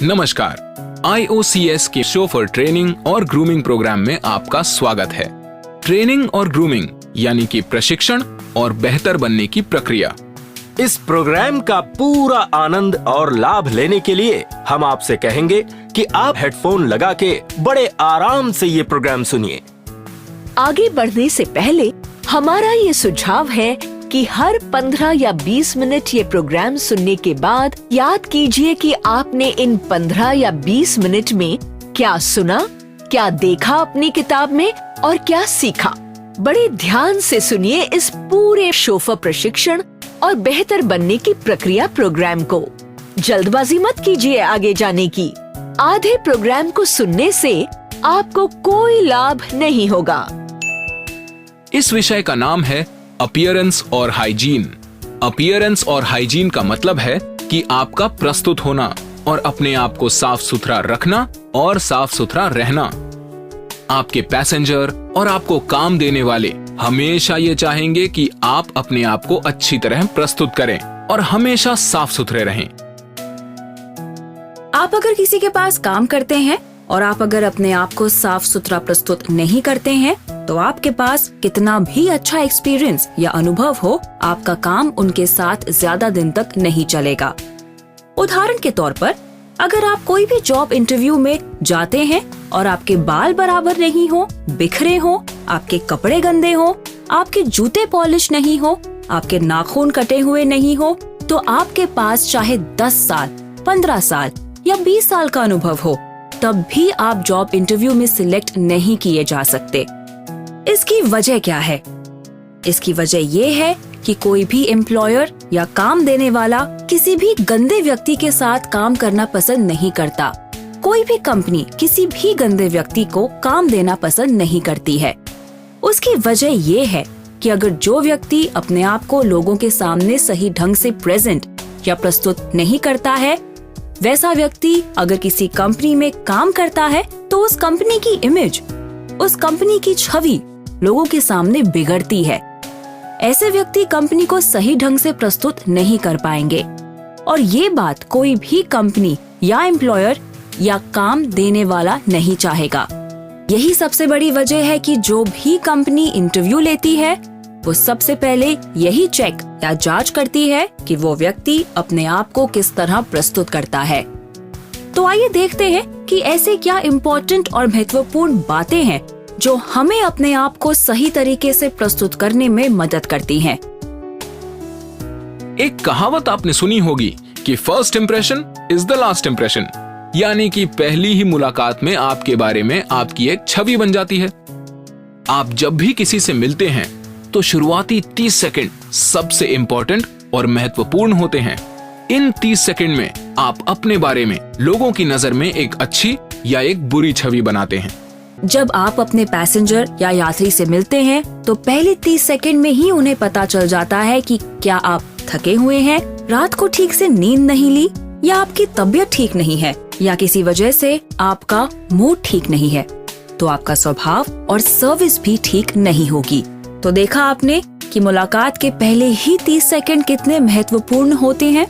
नमस्कार, IOCS के chauffeur training और ग्रूमिंग प्रोग्राम में आपका स्वागत है। ट्रेनिंग और ग्रूमिंग यानी कि प्रशिक्षण और बेहतर बनने की प्रक्रिया। इस प्रोग्राम का पूरा आनंद और लाभ लेने के लिए हम आपसे कहेंगे कि आप हेडफोन लगा के बड़े आराम से ये प्रोग्राम सुनिए। आगे बढ़ने से पहले हमारा ये सुझाव है कि हर 15 या 20 मिनट ये प्रोग्राम सुनने के बाद याद कीजिए कि आपने इन 15 या 20 मिनट में क्या सुना, क्या देखा अपनी किताब में और क्या सीखा। बड़े ध्यान से सुनिए इस पूरे शोफर प्रशिक्षण और बेहतर बनने की प्रक्रिया प्रोग्राम को। जल्दबाजी मत कीजिए आगे जाने की। आधे प्रोग्राम को सुनने से आपको कोई लाभ नहीं होगा। इस विषय का नाम है अपीयरेंस और हाइजीन। अपीयरेंस और हाइजीन का मतलब है कि आपका प्रस्तुत होना और अपने आप को साफ सुथरा रखना और साफ सुथरा रहना। आपके पैसेंजर और आपको काम देने वाले हमेशा ये चाहेंगे कि आप अपने आप को अच्छी तरह प्रस्तुत करें और हमेशा साफ सुथरे रहें। आप अगर किसी के पास काम करते हैं और आप अगर अपने आप को साफ सुथरा प्रस्तुत नहीं करते हैं, तो आपके पास कितना भी अच्छा एक्सपीरियंस या अनुभव हो, आपका काम उनके साथ ज्यादा दिन तक नहीं चलेगा। उदाहरण के तौर पर, अगर आप कोई भी जॉब इंटरव्यू में जाते हैं और आपके बाल बराबर नहीं हो, बिखरे हो, आपके कपड़े गंदे हो, आपके जूते पॉलिश नहीं हो, आपके नाखून कटे हुए नहीं हो, तो आपके पास चाहे 10 साल, 15 साल या 20 साल का अनुभव हो, तब भी आप जॉब इंटरव्यू में सिलेक्ट नहीं किए जा सकते। इसकी वजह क्या है? इसकी वजह ये है कि कोई भी एम्प्लॉयर या काम देने वाला किसी भी गंदे व्यक्ति के साथ काम करना पसंद नहीं करता। कोई भी कंपनी किसी भी गंदे व्यक्ति को काम देना पसंद नहीं करती है। उसकी वजह ये है कि अगर जो व्यक्ति अपने आप को लोगों के सामने सही ढंग से प्रेजेंट या प्रस्तुत नहीं करता है, वैसा व्यक्ति अगर किसी कंपनी में काम करता है, तो उस कंपनी की इमेज, उस कंपनी की छवि लोगों के सामने बिगड़ती है। ऐसे व्यक्ति कंपनी को सही ढंग से प्रस्तुत नहीं कर पाएंगे और ये बात कोई भी कंपनी या एम्प्लॉयर या काम देने वाला नहीं चाहेगा। यही सबसे बड़ी वजह है कि जो भी कंपनी इंटरव्यू लेती है, वो सबसे पहले यही चेक या जांच करती है कि वो व्यक्ति अपने आप को किस तरह प्रस्तुत करता है। तो आइए देखते हैं कि ऐसे क्या इम्पोर्टेंट और महत्वपूर्ण बातें हैं जो हमें अपने आप को सही तरीके से प्रस्तुत करने में मदद करती हैं। एक कहावत आपने सुनी होगी कि first impression is the last impression, यानी कि पहली ही मुलाकात में आपके बारे में आपकी एक छवि बन जाती है। आप जब भी किसी से मिलते हैं तो शुरुआती 30 सेकंड सबसे इम्पोर्टेंट और महत्वपूर्ण होते हैं। इन 30 सेकंड में आप अपने बारे में लोगों की नजर में एक अच्छी या एक बुरी छवि बनाते हैं। जब आप अपने पैसेंजर या यात्री से मिलते हैं, तो पहले 30 सेकंड में ही उन्हें पता चल जाता है कि क्या आप थके हुए हैं, रात को ठीक से नींद नहीं ली, या आपकी तबीयत ठीक नहीं है, या किसी वजह से आपका मूड ठीक नहीं है, तो आपका स्वभाव और सर्विस भी ठीक नहीं होगी। तो देखा आपने कि मुलाकात के पहले ही 30 सेकंड कितने महत्वपूर्ण होते हैं।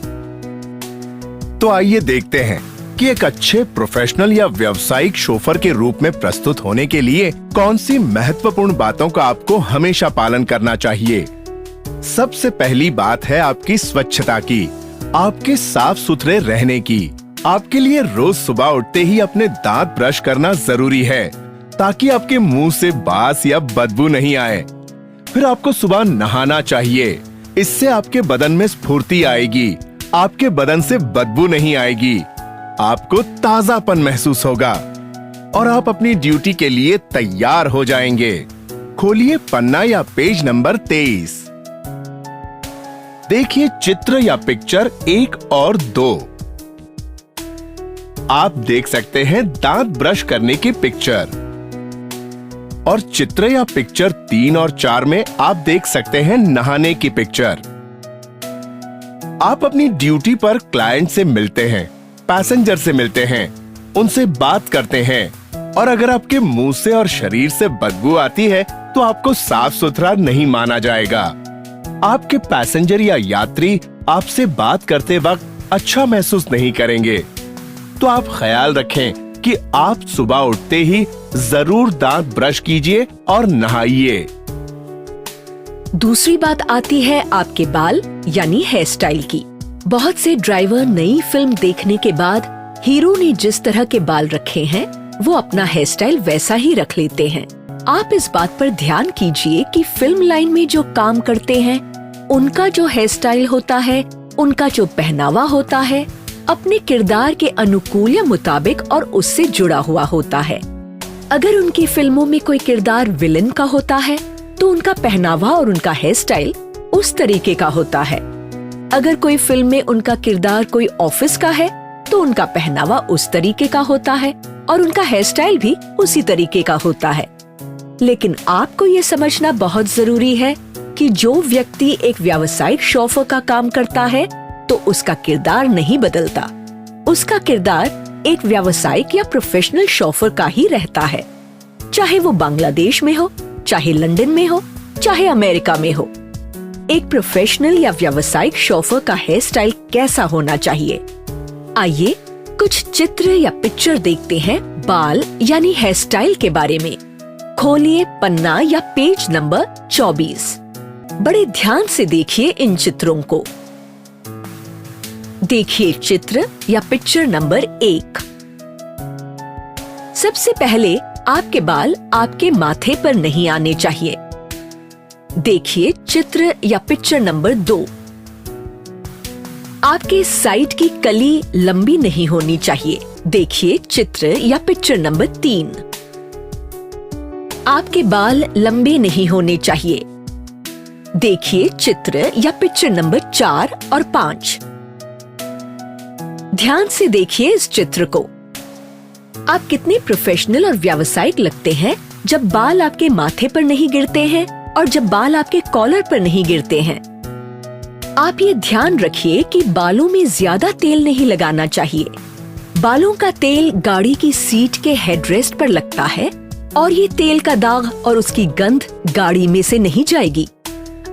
तो आइए देखते हैं कि एक अच्छे प्रोफेशनल या व्यावसायिक शोफर के रूप में प्रस्तुत होने के लिए कौन सी महत्वपूर्ण बातों का आपको हमेशा पालन करना चाहिए। सबसे पहली बात है आपकी स्वच्छता की, आपके साफ सुथरे रहने की। आपके लिए रोज सुबह उठते ही अपने दांत ब्रश करना जरूरी है, ताकि आपके मुंह से बास या बदबू नहीं आए। फिर आपको सुबह नहाना चाहिए, इससे आपके बदन में स्फूर्ति आएगी, आपके बदन से बदबू नहीं आएगी, आपको ताजापन महसूस होगा और आप अपनी ड्यूटी के लिए तैयार हो जाएंगे। खोलिए पन्ना या पेज नंबर 23। देखिए चित्र या पिक्चर 1 और 2। आप देख सकते हैं दांत ब्रश करने की पिक्चर, और चित्र या पिक्चर 3 और 4 में आप देख सकते हैं नहाने की पिक्चर। आप अपनी ड्यूटी पर क्लाइंट से मिलते हैं, पैसेंजर से मिलते हैं, उनसे बात करते हैं, और अगर आपके मुंह से और शरीर से बदबू आती है तो आपको साफ सुथरा नहीं माना जाएगा। आपके पैसेंजर या यात्री आपसे बात करते वक्त अच्छा महसूस नहीं करेंगे। तो आप ख्याल रखें कि आप सुबह उठते ही जरूर दांत ब्रश कीजिए और नहाइए। दूसरी बात आती है आपके बाल यानी हेयर स्टाइल की। बहुत से ड्राइवर नई फिल्म देखने के बाद हीरो ने जिस तरह के बाल रखे हैं वो अपना हेयर स्टाइल वैसा ही रख लेते हैं। आप इस बात पर ध्यान कीजिए कि फिल्म लाइन में जो काम करते हैं उनका जो हेयर स्टाइल होता है, उनका जो पहनावा होता है, अपने किरदार के अनुकूल या मुताबिक और उससे जुड़ा हुआ होता है। अगर उनकी फिल्मों में कोई किरदार विलेन का होता है तो उनका पहनावा और उनका हेयर स्टाइल उस तरीके का होता है। अगर कोई फिल्म में उनका किरदार कोई ऑफिस का है तो उनका पहनावा उस तरीके का होता है और उनका हेयर स्टाइल भी उसी तरीके का होता है। लेकिन आपको ये समझना बहुत जरूरी है कि जो व्यक्ति एक व्यावसायिक शोफर का काम करता है तो उसका किरदार नहीं बदलता। उसका किरदार एक व्यावसायिक या प्रोफेशनल शोफर का ही रहता है, चाहे वो बांग्लादेश में हो, चाहे लंदन में हो, चाहे अमेरिका में हो। एक प्रोफेशनल या व्यावसायिक शोफर का हेयर स्टाइल कैसा होना चाहिए? आइए कुछ चित्र या पिक्चर देखते हैं बाल यानी हेयर स्टाइल के बारे में। खोलिए पन्ना या पेज नंबर 24। बड़े ध्यान से देखिए इन चित्रों को। देखिए चित्र या पिक्चर नंबर 1। सबसे पहले आपके बाल आपके माथे पर नहीं आने चाहिए। देखिए चित्र या पिक्चर नंबर 2। आपके साइड की कली लंबी नहीं होनी चाहिए। देखिए चित्र या पिक्चर नंबर 3। आपके बाल लंबे नहीं होने चाहिए। देखिए चित्र या पिक्चर नंबर 4 और 5। ध्यान से देखिए इस चित्र को। आप कितने प्रोफेशनल और व्यावसायिक लगते हैं जब बाल आपके माथे पर नहीं गिरते हैं और जब बाल आपके कॉलर पर नहीं गिरते हैं। आप ये ध्यान रखिए कि बालों में ज्यादा तेल नहीं लगाना चाहिए। बालों का तेल गाड़ी की सीट के हेडरेस्ट पर लगता है और ये तेल का दाग और उसकी गंध गाड़ी में से नहीं जाएगी।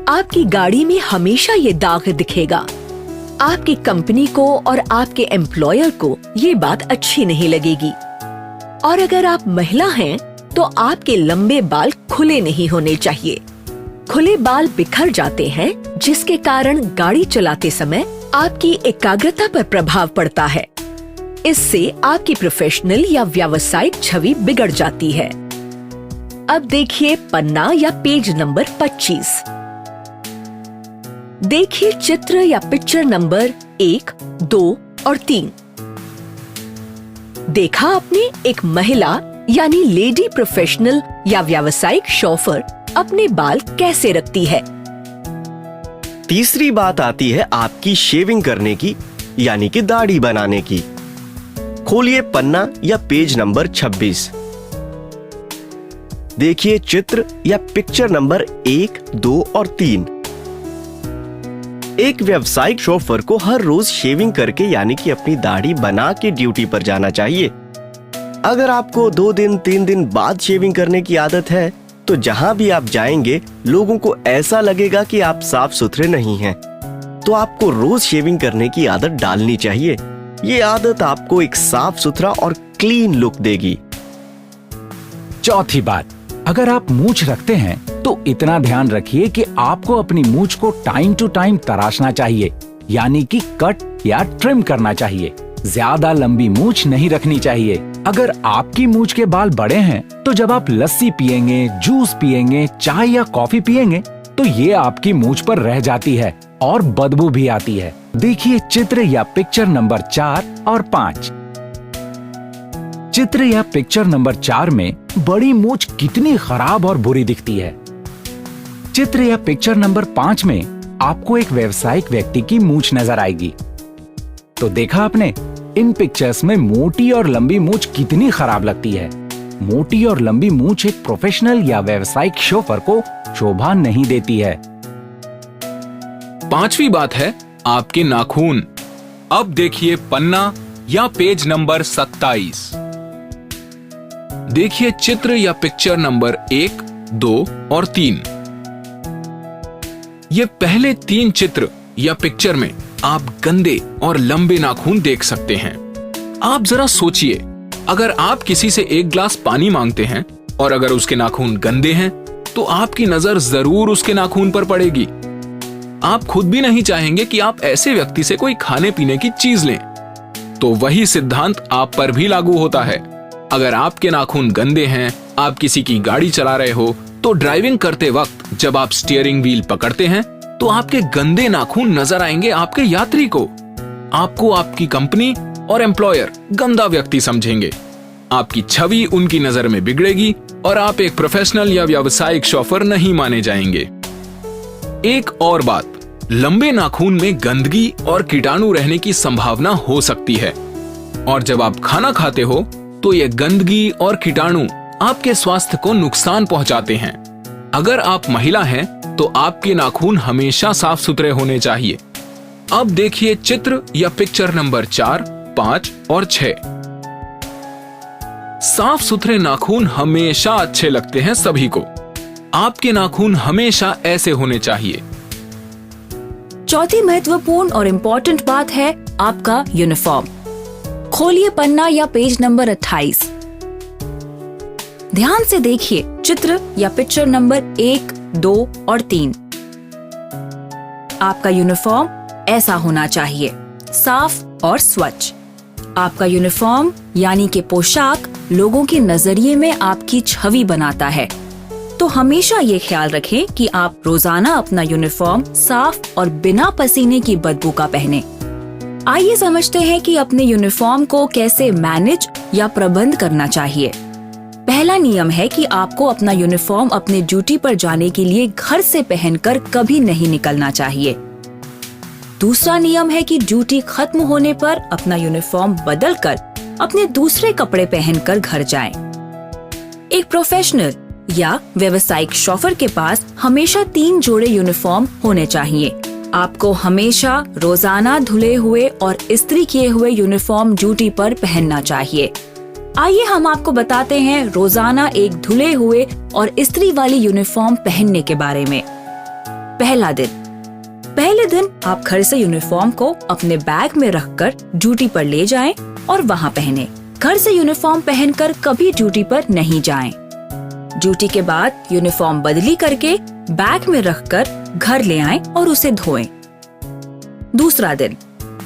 आपकी गाड़ी में हमेशा ये दाग दिखेगा। आपकी कंपनी को और आपके एम्प्लॉयर को ये बात अच्छी नहीं लगेगी। और अगर आप महिला हैं तो आपके लंबे बाल खुले नहीं होने चाहिए। खुले बाल बिखर जाते हैं जिसके कारण गाड़ी चलाते समय आपकी एकाग्रता पर प्रभाव पड़ता है। इससे आपकी प्रोफेशनल या व्यावसायिक छवि बिगड़ जाती है। अब देखिए पन्ना या पेज नंबर 25। देखिए चित्र या पिक्चर नंबर 1, 2 और 3। देखा आपने एक महिला यानी लेडी प्रोफेशनल या व्यावसायिक शोफर अपने बाल कैसे रखती है। तीसरी बात आती है आपकी शेविंग करने की यानी कि दाढ़ी बनाने की। खोलिए पन्ना या पेज नंबर 26। देखिए चित्र या पिक्चर नंबर 1, 2 और 3। एक व्यावसायिक शोफर को हर रोज शेविंग करके यानी कि अपनी दाढ़ी बना के ड्यूटी पर जाना चाहिए। अगर आपको 2 दिन 3 दिन बाद शेविंग करने की आदत है तो जहां भी आप जाएंगे लोगों को ऐसा लगेगा कि आप साफ सुथरे नहीं हैं। तो आपको रोज शेविंग करने की आदत डालनी चाहिए। ये आदत आपको एक साफ सुथरा और क्लीन लुक देगी। चौथी बात, अगर आप मूंछ रखते हैं तो इतना ध्यान रखिए कि आपको अपनी मूंछ को टाइम टू टाइम तराशना चाहिए, यानी कि कट या ट्रिम करना चाहिए। ज्यादा लंबी मूंछ नहीं रखनी चाहिए। अगर आपकी मूंछ के बाल बड़े हैं तो जब आप लस्सी पिएंगे, जूस पिएंगे, चाय या कॉफी पिएंगे तो ये आपकी मूंछ पर रह जाती है और बदबू भी आती है। देखिए चित्र या पिक्चर नंबर 4 और 5। चित्र या पिक्चर नंबर 4 में बड़ी मूंछ कितनी खराब और बुरी दिखती है। चित्र या पिक्चर नंबर 5 में आपको एक व्यावसायिक व्यक्ति की मूंछ नजर आएगी। तो देखा आपने, इन पिक्चर्स में मोटी और लंबी मूंछ कितनी खराब लगती है। मोटी और लंबी मूंछ एक प्रोफेशनल या व्यावसायिक शोफर को शोभा नहीं देती है। पांचवी बात है आपके नाखून। अब देखिए पन्ना या पेज नंबर 27। देखिए चित्र या पिक्चर नंबर 1, 2 और 3। ये पहले 3 चित्र या पिक्चर में आप गंदे और लंबे नाखून देख सकते हैं। आप जरा सोचिए, अगर आप किसी से एक ग्लास पानी मांगते हैं और अगर उसके नाखून गंदे हैं तो आपकी नजर जरूर उसके नाखून पर पड़ेगी। आप खुद भी नहीं चाहेंगे कि आप ऐसे व्यक्ति से कोई खाने पीने की चीज लें। तो वही सिद्धांत आप पर भी लागू होता है। अगर आपके नाखून गंदे हैं, आप किसी की गाड़ी चला रहे हो, तो ड्राइविंग करते वक्त जब आप स्टीयरिंग व्हील पकड़ते हैं तो आपके गंदे नाखून नजर आएंगे आपके यात्री को। आपको आपकी कंपनी और एम्प्लॉयर गंदा व्यक्ति समझेंगे। आपकी छवि उनकी नजर में बिगड़ेगी और आप एक प्रोफेशनल या व्यावसायिक शॉफर नहीं माने जाएंगे। एक और बात, लंबे नाखून में गंदगी और कीटाणु रहने की संभावना हो सकती है और जब आप खाना खाते हो तो ये गंदगी और कीटाणु आपके स्वास्थ्य को नुकसान पहुंचाते हैं। अगर आप महिला हैं तो आपके नाखून हमेशा साफ सुथरे होने चाहिए। अब देखिए चित्र या पिक्चर नंबर 4, 5 और 6। साफ सुथरे नाखून हमेशा अच्छे लगते हैं सभी को। आपके नाखून हमेशा ऐसे होने चाहिए। चौथी महत्वपूर्ण और इम्पोर्टेंट बात है आपका यूनिफॉर्म। खोलिए पन्ना या पेज नंबर 28। ध्यान से देखिए चित्र या पिक्चर नंबर 1, 2 और 3। आपका यूनिफॉर्म ऐसा होना चाहिए, साफ और स्वच्छ। आपका यूनिफॉर्म यानी कि पोशाक लोगों के नजरिए में आपकी छवि बनाता है। तो हमेशा ये ख्याल रखें कि आप रोजाना अपना यूनिफॉर्म साफ और बिना पसीने की बदबू का पहने। आइए समझते हैं कि अपने यूनिफॉर्म को कैसे मैनेज या प्रबंध करना चाहिए। पहला नियम है कि आपको अपना यूनिफॉर्म अपने ड्यूटी पर जाने के लिए घर से पहनकर कभी नहीं निकलना चाहिए। दूसरा नियम है कि ड्यूटी खत्म होने पर अपना यूनिफॉर्म बदलकर अपने दूसरे कपड़े पहनकर घर जाएं। एक प्रोफेशनल या व्यावसायिक शॉफर के पास हमेशा 3 जोड़े यूनिफॉर्म होने चाहिए। आपको हमेशा रोजाना धुले हुए और इस्त्री किए हुए यूनिफॉर्म ड्यूटी पर पहनना चाहिए। आइए हम आपको बताते हैं रोजाना एक धुले हुए और इस्त्री वाली यूनिफॉर्म पहनने के बारे में। पहले दिन आप घर से यूनिफॉर्म को अपने बैग में रखकर ड्यूटी पर ले जाएं और वहां पहने। घर से यूनिफॉर्म पहनकर कभी ड्यूटी पर नहीं जाएं। ड्यूटी के बाद यूनिफॉर्म बदली करके बैग में रखकर घर ले आएं और उसे धोएं।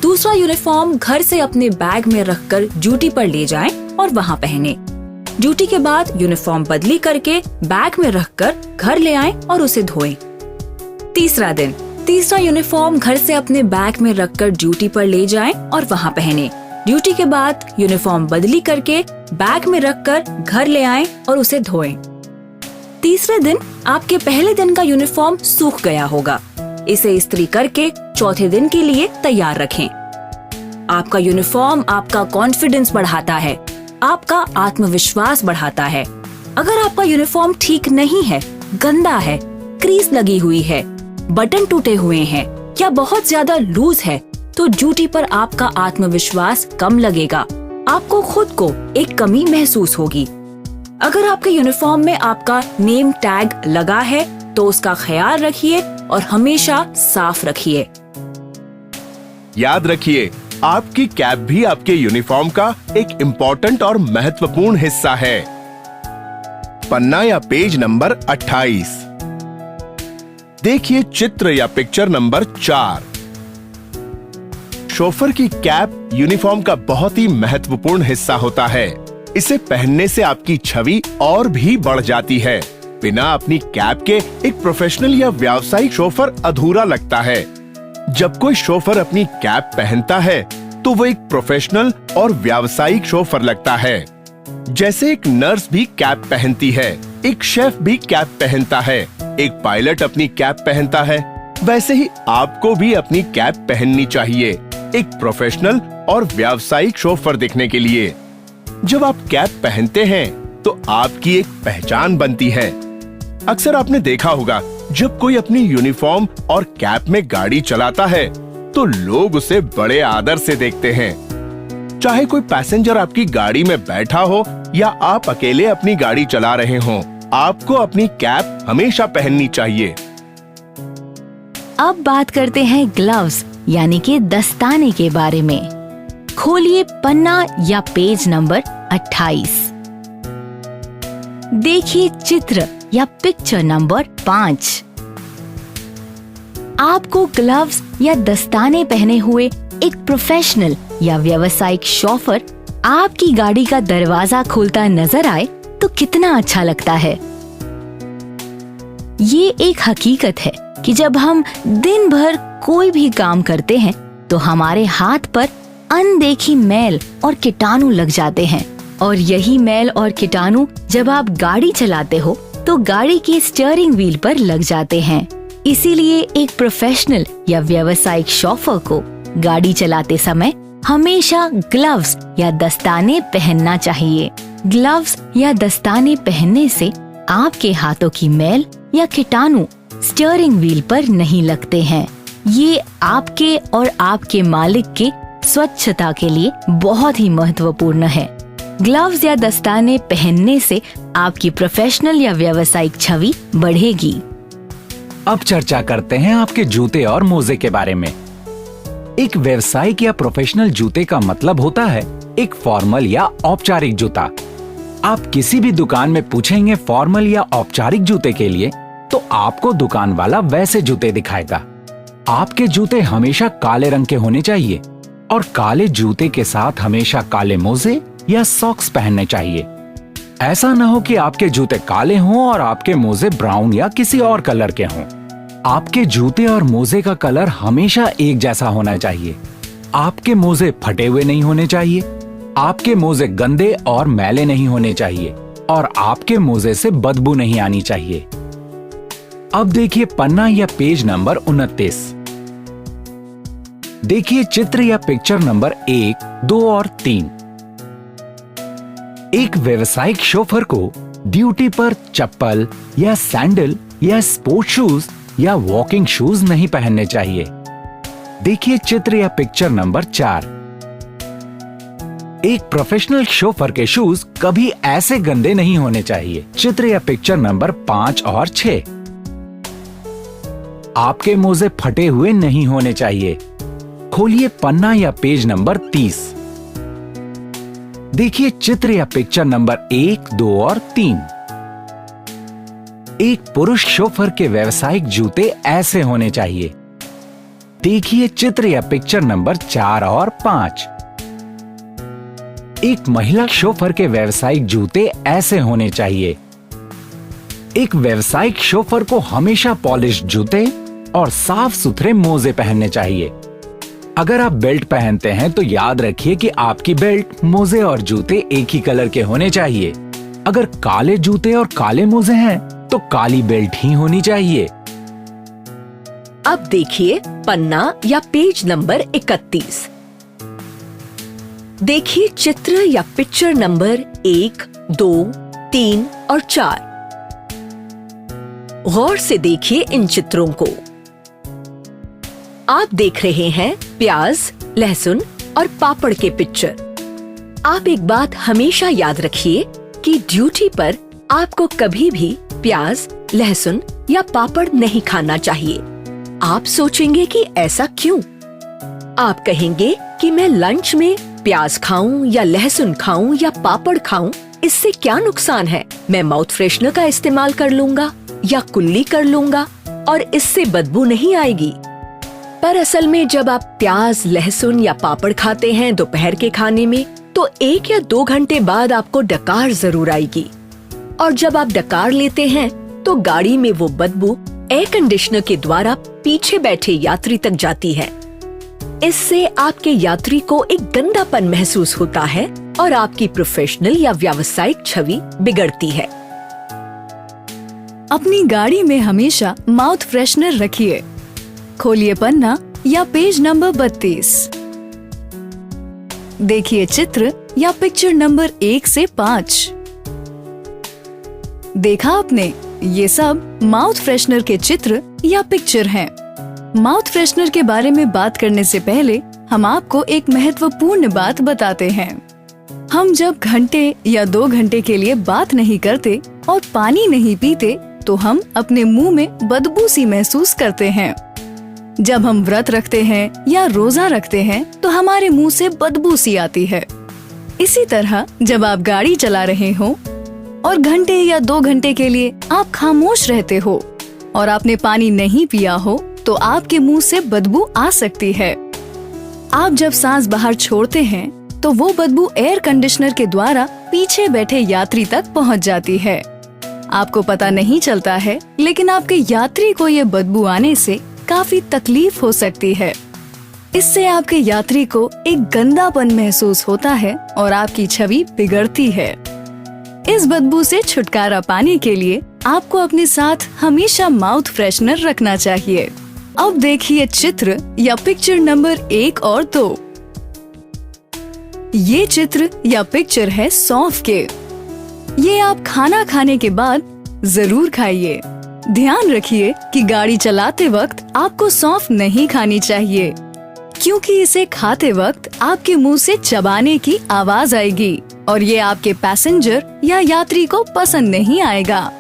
दूसरा यूनिफॉर्म घर से अपने बैग में रखकर ड्यूटी पर ले जाएं और वहां पहने। ड्यूटी के बाद यूनिफॉर्म बदली करके बैग में रखकर घर ले आएं और उसे धोएं। तीसरा यूनिफॉर्म घर से अपने बैग में रखकर ड्यूटी पर ले जाएं और वहां पहने। ड्यूटी के बाद यूनिफॉर्म बदली करके बैग में रखकर घर ले आएं और उसे धोएं। तीसरे दिन आपके पहले दिन का यूनिफॉर्म सूख गया होगा। इसे इस्त्री करके चौथे दिन के लिए तैयार रखें। आपका यूनिफॉर्म आपका कॉन्फिडेंस बढ़ाता है, आपका आत्मविश्वास बढ़ाता है। अगर आपका यूनिफॉर्म ठीक नहीं है, गंदा है, क्रीज लगी हुई है, बटन टूटे हुए हैं या बहुत ज्यादा लूज है, तो ड्यूटी पर आपका आत्मविश्वास कम लगेगा। आपको खुद को एक कमी महसूस होगी। अगर आपके यूनिफॉर्म में आपका नेम टैग लगा है तो उसका ख्याल रखिए और हमेशा साफ रखिए। याद रखिए, आपकी कैप भी आपके यूनिफॉर्म का एक इम्पोर्टेंट और महत्वपूर्ण हिस्सा है। पन्ना या पेज नंबर 28। देखिए चित्र या पिक्चर नंबर 4। शोफर की कैप यूनिफॉर्म का बहुत ही महत्वपूर्ण हिस्सा होता है। इसे पहनने से आपकी छवि और भी बढ़ जाती है। बिना अपनी कैप के एक प्रोफेशनल या व्यावसायिक शोफर अधूरा लगता है। जब कोई शोफर अपनी कैप पहनता है तो वो एक प्रोफेशनल और व्यावसायिक शोफर लगता है। जैसे एक नर्स भी कैप पहनती है, एक शेफ भी कैप पहनता है, एक पायलट अपनी कैप पहनता है, वैसे ही आपको भी अपनी कैप पहननी चाहिए, एक प्रोफेशनल और व्यावसायिक शोफर दिखने के लिए। जब आप कैप पहनते हैं तो आपकी एक पहचान बनती है। अक्सर आपने देखा होगा, जब कोई अपनी यूनिफॉर्म और कैप में गाड़ी चलाता है तो लोग उसे बड़े आदर से देखते हैं। चाहे कोई पैसेंजर आपकी गाड़ी में बैठा हो या आप अकेले अपनी गाड़ी चला रहे हों, आपको अपनी कैप हमेशा पहननी चाहिए। अब बात करते हैं ग्लव्स यानी कि दस्ताने के बारे में। खोलिए पन्ना या पेज नंबर 28। देखिए चित्र या पिक्चर नंबर 5। आपको ग्लव्स या दस्ताने पहने हुए एक प्रोफेशनल या व्यावसायिक शॉफर आपकी गाड़ी का दरवाजा खोलता नजर आए तो कितना अच्छा लगता है। ये एक हकीकत है कि जब हम दिन भर कोई भी काम करते हैं तो हमारे हाथ पर अनदेखी मैल और कीटाणु लग जाते हैं, और यही मैल और कीटाणु जब आप गाड़ी चलाते हो तो गाड़ी के स्टीयरिंग व्हील पर लग जाते हैं। इसीलिए एक प्रोफेशनल या व्यावसायिक शॉफर को गाड़ी चलाते समय हमेशा ग्लव्स या दस्ताने पहनना चाहिए। ग्लव्स या दस्ताने पहनने से आपके हाथों की मैल या कीटाणु स्टीयरिंग व्हील पर नहीं लगते हैं। ये आपके और आपके मालिक के स्वच्छता के लिए बहुत ही महत्वपूर्ण है। ग्लव्स या दस्ताने पहनने से आपकी प्रोफेशनल या व्यावसायिक छवि बढ़ेगी। अब चर्चा करते हैं आपके जूते और मोजे के बारे में। एक व्यावसायिक या प्रोफेशनल जूते का मतलब होता है एक फॉर्मल या औपचारिक जूता। आप किसी भी दुकान में पूछेंगे फॉर्मल या औपचारिक जूते के लिए तो आपको दुकान वाला वैसे जूते दिखाएगा। आपके जूते हमेशा काले रंग के होने चाहिए और काले जूते के साथ हमेशा काले मोजे या सॉक्स पहनने चाहिए। ऐसा न हो कि आपके जूते काले हों और आपके मोजे ब्राउन या किसी और कलर के हों। आपके जूते और मोजे का कलर हमेशा एक जैसा होना चाहिए। आपके मोजे फटे हुए नहीं होने चाहिए, आपके मोजे गंदे और मैले नहीं होने चाहिए और आपके मोजे से बदबू नहीं आनी चाहिए। अब देखिए पन्ना या पेज नंबर 29। देखिए चित्र या पिक्चर नंबर 1, 2 और 3। एक व्यावसायिक शोफर को ड्यूटी पर चप्पल या सैंडल या स्पोर्ट शूज या वॉकिंग शूज नहीं पहनने चाहिए। देखिए चित्र या पिक्चर नंबर 4। एक प्रोफेशनल शोफर के शूज कभी ऐसे गंदे नहीं होने चाहिए। चित्र या पिक्चर नंबर 5 और 6। आपके मोजे फटे हुए नहीं होने चाहिए। खोलिए पन्ना या पेज नंबर 30। देखिए चित्र या पिक्चर नंबर 1, 2 और 3। एक पुरुष शोफर के व्यावसायिक जूते ऐसे होने चाहिए। देखिए चित्र या पिक्चर नंबर 4 और 5। एक महिला शोफर के व्यावसायिक जूते ऐसे होने चाहिए। एक व्यावसायिक शोफर को हमेशा पॉलिश जूते और साफ सुथरे मोजे पहनने चाहिए। अगर आप बेल्ट पहनते हैं तो याद रखिए कि आपकी बेल्ट, मोजे और जूते एक ही कलर के होने चाहिए। अगर काले जूते और काले मोजे हैं तो काली बेल्ट ही होनी चाहिए। अब देखिए पन्ना या पेज नंबर 31। देखिए चित्र या पिक्चर नंबर 1, 2, 3 और 4। गौर से देखिए इन चित्रों को। आप देख रहे हैं प्याज, लहसुन और पापड़ के पिक्चर। आप एक बात हमेशा याद रखिए कि ड्यूटी पर आपको कभी भी प्याज, लहसुन या पापड़ नहीं खाना चाहिए। आप सोचेंगे कि ऐसा क्यों? आप कहेंगे कि मैं लंच में प्याज खाऊं या लहसुन खाऊं या पापड़ खाऊं, इससे क्या नुकसान है? मैं माउथ फ्रेशनर का इस्तेमाल कर लूंगा या कुल्ली कर लूंगा और इससे बदबू नहीं आएगी। पर असल में जब आप प्याज, लहसुन या पापड़ खाते हैं दोपहर के खाने में तो 1 या 2 घंटे बाद आपको डकार जरूर आएगी, और जब आप डकार लेते हैं तो गाड़ी में वो बदबू एयर कंडीशनर के द्वारा पीछे बैठे यात्री तक जाती है। इससे आपके यात्री को एक गंदापन महसूस होता है और आपकी प्रोफेशनल या व्यावसायिक छवि बिगड़ती है। अपनी गाड़ी में हमेशा माउथ फ्रेशनर रखिए। खोलिए पन्ना या पेज नंबर 32। देखिए चित्र या पिक्चर नंबर 1 से 5। देखा आपने, ये सब माउथ फ्रेशनर के चित्र या पिक्चर हैं। माउथ फ्रेशनर के बारे में बात करने से पहले हम आपको एक महत्वपूर्ण बात बताते हैं। हम जब घंटे या 2 घंटे के लिए बात नहीं करते और पानी नहीं पीते तो हम अपने मुंह में बदबू सी महसूस करते हैं। जब हम व्रत रखते हैं या रोजा रखते हैं तो हमारे मुंह से बदबू सी आती है। इसी तरह जब आप गाड़ी चला रहे हो और घंटे या 2 घंटे के लिए आप खामोश रहते हो और आपने पानी नहीं पिया हो तो आपके मुंह से बदबू आ सकती है। आप जब सांस बाहर छोड़ते हैं तो वो बदबू एयर कंडीशनर के द्वारा पीछे बैठे यात्री तक पहुंच जाती है। आपको पता नहीं चलता है, लेकिन आपके यात्री को ये बदबू आने से काफी तकलीफ हो सकती है। इससे आपके यात्री को एक गंदापन महसूस होता है और आपकी छवि बिगड़ती है। इस बदबू से छुटकारा पाने के लिए आपको अपने साथ हमेशा माउथ फ्रेशनर रखना चाहिए। अब देखिए चित्र या पिक्चर नंबर 1 और 2। ये चित्र या पिक्चर है सौंफ के। ये आप खाना खाने के बाद जरूर खाइए। ध्यान रखिए कि गाड़ी चलाते वक्त आपको सौंफ नहीं खानी चाहिए, क्योंकि इसे खाते वक्त आपके मुंह से चबाने की आवाज आएगी और ये आपके पैसेंजर या यात्री को पसंद नहीं आएगा।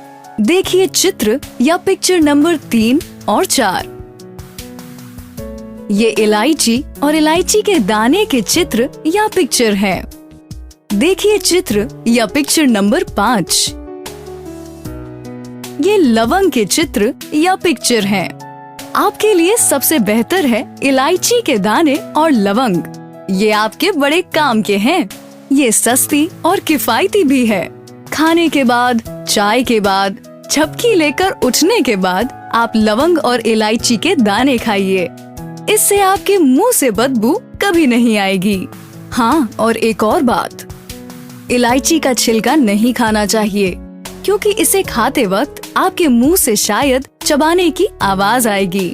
देखिए चित्र या पिक्चर नंबर 3 और 4। ये इलायची और इलायची के दाने के चित्र या पिक्चर है। देखिए चित्र या पिक्चर नंबर 5। ये लवंग के चित्र या पिक्चर हैं। आपके लिए सबसे बेहतर है इलायची के दाने और लवंग। ये आपके बड़े काम के हैं। ये सस्ती और किफायती भी है। खाने के बाद, चाय के बाद, झपकी लेकर उठने के बाद आप लवंग और इलायची के दाने खाइए। इससे आपके मुंह से बदबू कभी नहीं आएगी। हाँ, और एक और बात, इलायची का छिलका नहीं खाना चाहिए, क्योंकि इसे खाते वक्त आपके मुंह से शायद चबाने की आवाज आएगी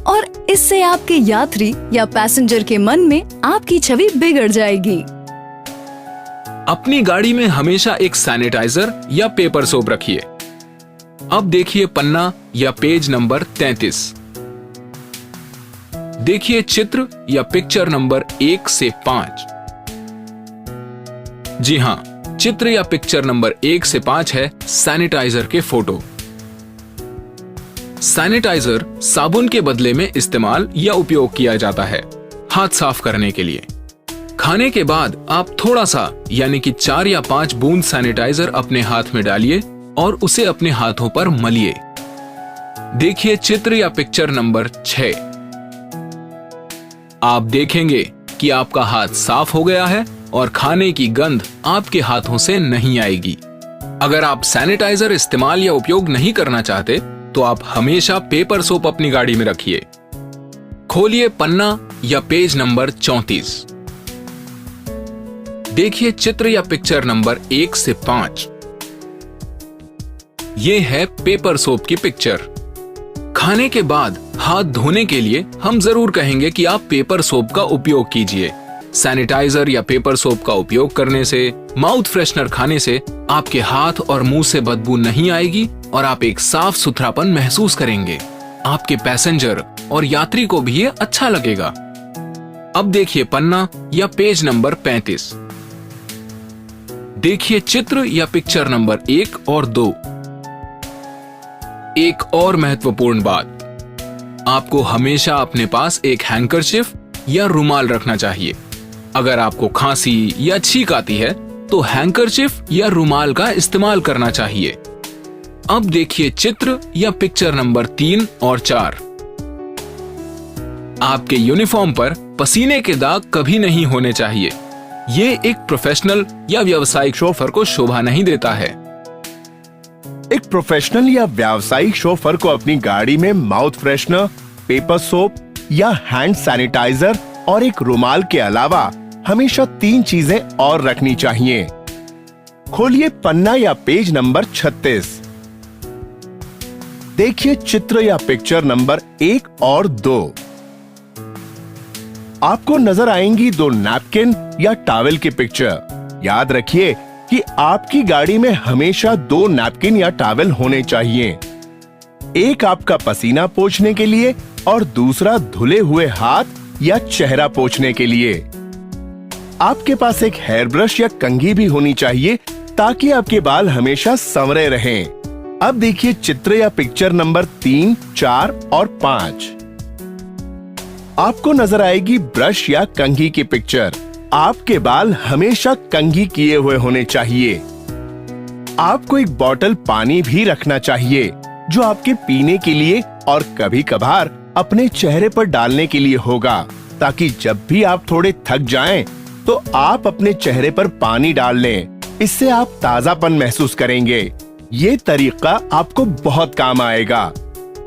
और इससे आपके यात्री या पैसेंजर के मन में आपकी छवि बिगड़ जाएगी। अपनी गाड़ी में हमेशा एक सैनिटाइजर या पेपर सोप रखिए। अब देखिए पन्ना या पेज नंबर 33। देखिए चित्र या पिक्चर नंबर 1 से 5। जी हां, चित्र या पिक्चर नंबर 1 से 5 है सैनिटाइजर के फोटो। सैनिटाइजर साबुन के बदले में इस्तेमाल या उपयोग किया जाता है हाथ साफ करने के लिए। खाने के बाद आप थोड़ा सा यानी कि 4 या 5 बूंद सैनिटाइजर अपने हाथ में डालिए और उसे अपने हाथों पर मलिए। देखिए चित्र या पिक्चर नंबर 6। आप देखेंगे कि आपका हाथ साफ हो गया है और खाने की गंध आपके हाथों से नहीं आएगी। अगर आप सैनिटाइजर इस्तेमाल या उपयोग नहीं करना चाहते तो आप हमेशा पेपर सोप अपनी गाड़ी में रखिए। खोलिए पन्ना या पेज नंबर 34। देखिए चित्र या पिक्चर नंबर 1 से 5। ये है पेपर सोप की पिक्चर। खाने के बाद हाथ धोने के लिए हम जरूर कहेंगे कि आप पेपर सोप का उपयोग कीजिए। सैनिटाइजर या पेपर सोप का उपयोग करने से, माउथ फ्रेशनर खाने से आपके हाथ और मुंह से बदबू नहीं आएगी और आप एक साफ सुथरापन महसूस करेंगे। आपके पैसेंजर और यात्री को भी ये अच्छा लगेगा। अब देखिए पन्ना या पेज नंबर 35। देखिए चित्र या पिक्चर नंबर 1 और 2। एक और महत्वपूर्ण बात, आपको हमेशा अपने पास एक हैंकरचिफ या रुमाल रखना चाहिए। अगर आपको खांसी या छींक आती है तो हैंकरचिफ या रुमाल का इस्तेमाल करना चाहिए। अब देखिए चित्र या पिक्चर नंबर 3 और 4। आपके यूनिफॉर्म पर पसीने के दाग कभी नहीं होने चाहिए। ये एक प्रोफेशनल या व्यावसायिक शोफर को शोभा नहीं देता है। एक प्रोफेशनल या व्यावसायिक शोफर को अपनी गाड़ी में माउथ फ्रेशनर, पेपर सोप या हैंड सैनिटाइजर और एक रुमाल के अलावा हमेशा 3 चीजें और रखनी चाहिए। खोलिए पन्ना या पेज नंबर 36। देखिए चित्र या पिक्चर नंबर 1 और 2। आपको नजर आएंगी 2 नैपकिन या टॉवेल की पिक्चर। याद रखिए कि आपकी गाड़ी में हमेशा 2 नैपकिन या टॉवेल होने चाहिए। एक आपका पसीना पोंछने के लिए और दूसरा धुले हुए हाथ या चेहरा पोंछने के लिए। आपके पास एक हेयर ब्रश या कंघी भी होनी चाहिए ताकि आपके बाल हमेशा संवरे रहें। अब देखिए चित्र या पिक्चर नंबर 3, 4 और 5। आपको नजर आएगी ब्रश या कंघी की पिक्चर। आपके बाल हमेशा कंघी किए हुए होने चाहिए। आपको एक बोतल पानी भी रखना चाहिए जो आपके पीने के लिए और कभी कभार अपने चेहरे पर डालने के लिए होगा, ताकि जब भी आप थोड़े थक जाएं तो आप अपने चेहरे पर पानी डाल लें। इससे आप ताजापन महसूस करेंगे। ये तरीका आपको बहुत काम आएगा।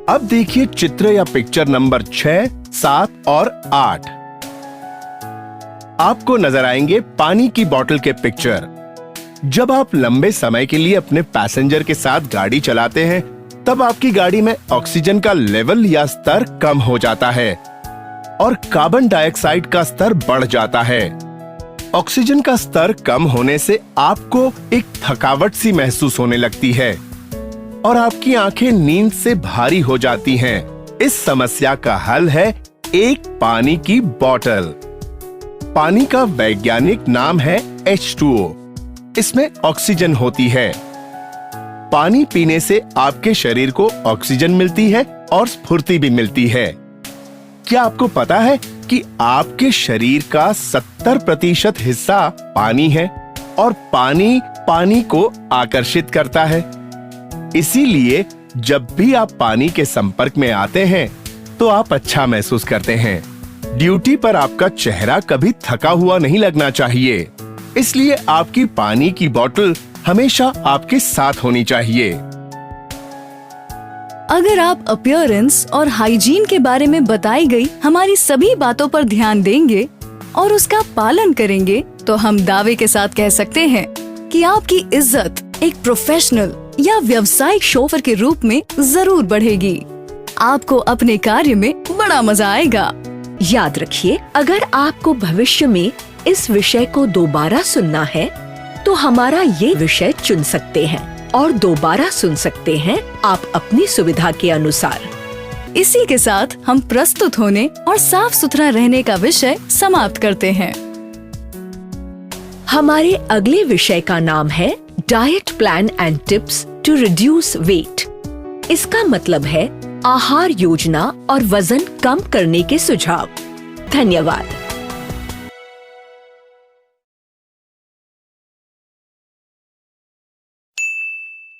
अब देखिए चित्र या पिक्चर नंबर 6, 7 और 8। आपको नजर आएंगे पानी की बोतल के पिक्चर। जब आप लंबे समय के लिए अपने पैसेंजर के साथ गाड़ी चलाते हैं, तब आपकी गाड़ी में ऑक्सीजन का लेवल या स्तर कम हो जाता है और कार्बन डाइऑक्साइड का स्तर बढ़ जाता है। ऑक्सीजन का स्तर कम होने से आपको एक थकावट सी महसूस होने लगती है और आपकी आंखें नींद से भारी हो जाती हैं। इस समस्या का हल है एक पानी की बोतल। पानी का वैज्ञानिक नाम है H2O। इसमें ऑक्सीजन होती है। पानी पीने से आपके शरीर को ऑक्सीजन मिलती है और स्फूर्ति भी मिलती है। क्या आपको पता है कि आपके शरीर का 70% हिस्सा पानी है और पानी को आकर्षित करता है। इसीलिए जब भी आप पानी के संपर्क में आते हैं तो आप अच्छा महसूस करते हैं। ड्यूटी पर आपका चेहरा कभी थका हुआ नहीं लगना चाहिए, इसलिए आपकी पानी की बोतल हमेशा आपके साथ होनी चाहिए। अगर आप अपीयरेंस और हाइजीन के बारे में बताई गई हमारी सभी बातों पर ध्यान देंगे और उसका पालन करेंगे, तो हम दावे के साथ कह सकते हैं कि आपकी इज्जत एक प्रोफेशनल या व्यावसायिक शोफर के रूप में जरूर बढ़ेगी। आपको अपने कार्य में बड़ा मजा आएगा। याद रखिए, अगर आपको भविष्य में इस विषय को दोबारा सुनना है तो हमारा ये विषय चुन सकते हैं और दोबारा सुन सकते हैं आप अपनी सुविधा के अनुसार। इसी के साथ हम प्रस्तुत होने और साफ सुथरा रहने का विषय समाप्त करते हैं। हमारे अगले विषय का नाम है diet plan and tips to reduce weight. इसका मतलब है आहार योजना और वजन कम करने के सुझाव। धन्यवाद।